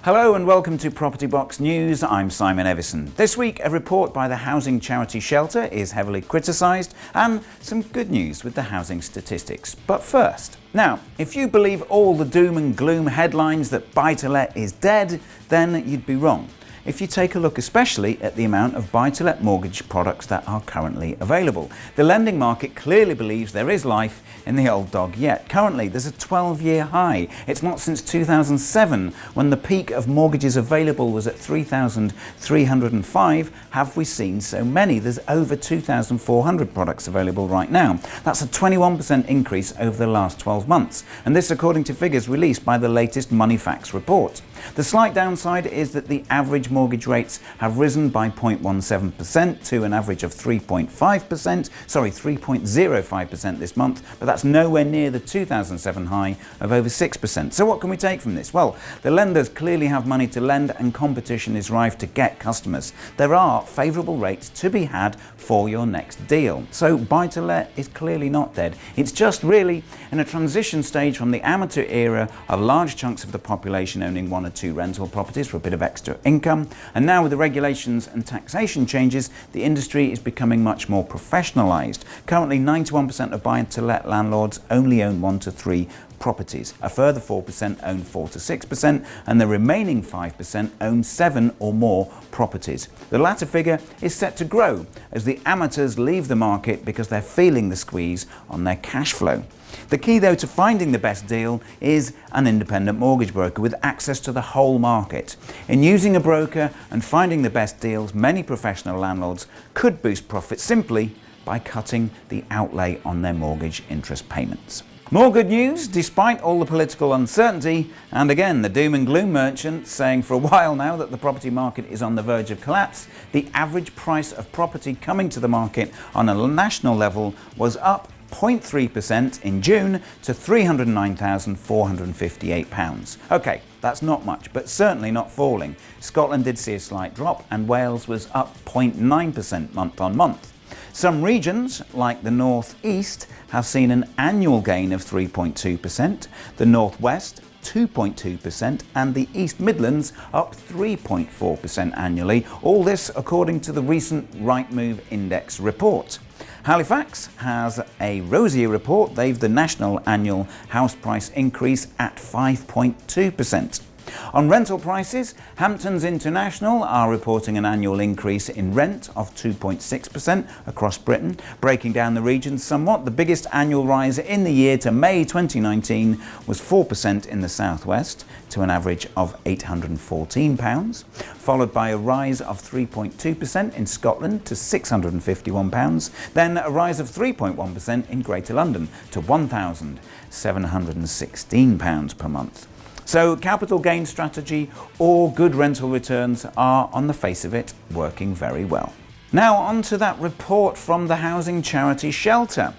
Hello and welcome to Property Box News. I'm Simon Evison. This week, a report by the housing charity Shelter is heavily criticised, and some good news with the housing statistics. But first, now, if you believe all the doom and gloom headlines that buy-to-let is dead, then you'd be wrong. If you take a look especially at the amount of buy-to-let mortgage products that are currently available. The lending market clearly believes there is life in the old dog yet. Currently, there's a 12-year high. It's not since 2007, when the peak of mortgages available was at 3,305, have we seen so many. There's over 2,400 products available right now. That's a 21% increase over the last 12 months. And this according to figures released by the latest Moneyfacts report. The slight downside is that the average mortgage rates have risen by 0.17% to an average of 3.05% this month, but that's nowhere near the 2007 high of over 6%. So what can we take from this? Well, the lenders clearly have money to lend and competition is rife to get customers. There are favourable rates to be had for your next deal. So buy-to-let is clearly not dead. It's just really in a transition stage from the amateur era of large chunks of the population owning one or two rental properties for a bit of extra income, and now with the regulations and taxation changes, the industry is becoming much more professionalised. Currently 91% of buy-to-let landlords only own 1 to 3 properties. A further 4% own 4 to 6%, and the remaining 5% own 7 or more properties. The latter figure is set to grow as the amateurs leave the market because they're feeling the squeeze on their cash flow. The key though to finding the best deal is an independent mortgage broker with access to the whole market. In using a broker and finding the best deals, many professional landlords could boost profits simply by cutting the outlay on their mortgage interest payments. More good news, despite all the political uncertainty, and again the doom and gloom merchants saying for a while now that the property market is on the verge of collapse, the average price of property coming to the market on a national level was up 0.3% in June to £309,458. Okay, that's not much, but certainly not falling. Scotland did see a slight drop and Wales was up 0.9% month on month. Some regions, like the North East, have seen an annual gain of 3.2%, the North West 2.2%, and the East Midlands up 3.4% annually. All this according to the recent Rightmove Index report. Halifax has a rosier report. They've the national annual house price increase at 5.2%. On rental prices, Hamptons International are reporting an annual increase in rent of 2.6% across Britain. Breaking down the regions somewhat, the biggest annual rise in the year to May 2019 was 4% in the southwest to an average of £814, followed by a rise of 3.2% in Scotland to £651, then a rise of 3.1% in Greater London to £1,716 per month. So capital gain strategy or good rental returns are, on the face of it, working very well. Now on to that report from the housing charity Shelter.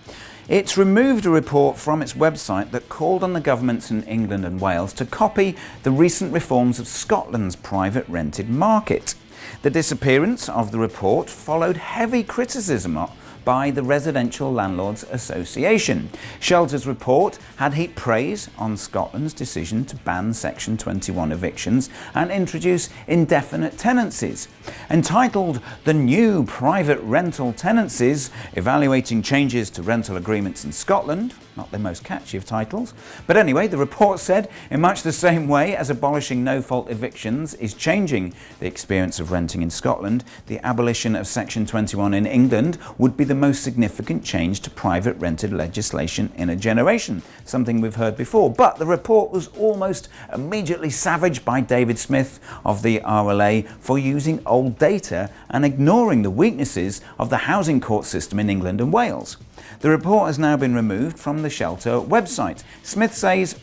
It's removed a report from its website that called on the governments in England and Wales to copy the recent reforms of Scotland's private rented market. The disappearance of the report followed heavy criticism by the Residential Landlords Association. Shelter's report had heaped praise on Scotland's decision to ban Section 21 evictions and introduce indefinite tenancies. Entitled "The New Private Rental Tenancies, Evaluating Changes to Rental Agreements in Scotland," not the most catchy of titles. But anyway, the report said, in much the same way as abolishing no-fault evictions is changing the experience of renting in Scotland, the abolition of Section 21 in England would be the most significant change to private rented legislation in a generation, something we've heard before. But the report was almost immediately savaged by David Smith of the RLA for using old data and ignoring the weaknesses of the housing court system in England and Wales. The report has now been removed from the Shelter website. Smith says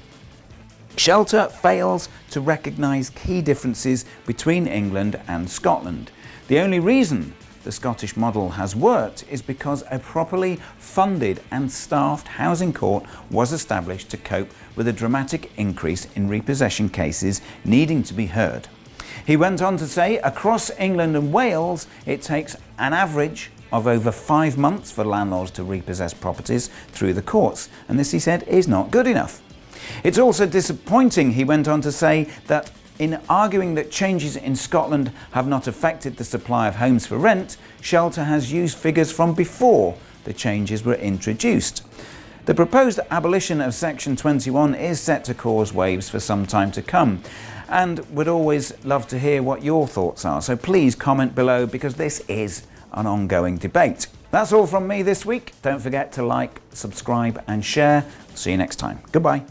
Shelter fails to recognise key differences between England and Scotland. The only reason the Scottish model has worked is because a properly funded and staffed housing court was established to cope with a dramatic increase in repossession cases needing to be heard. He went on to say, across England and Wales, it takes an average of over 5 months for landlords to repossess properties through the courts, and this, he said, is not good enough. It's also disappointing, he went on to say, that In arguing that changes in Scotland have not affected the supply of homes for rent, Shelter has used figures from before the changes were introduced. The proposed abolition of Section 21 is set to cause waves for some time to come, and would always love to hear what your thoughts are. So please comment below, because this is an ongoing debate. That's all from me this week. Don't forget to like, subscribe and share. See you next time. Goodbye.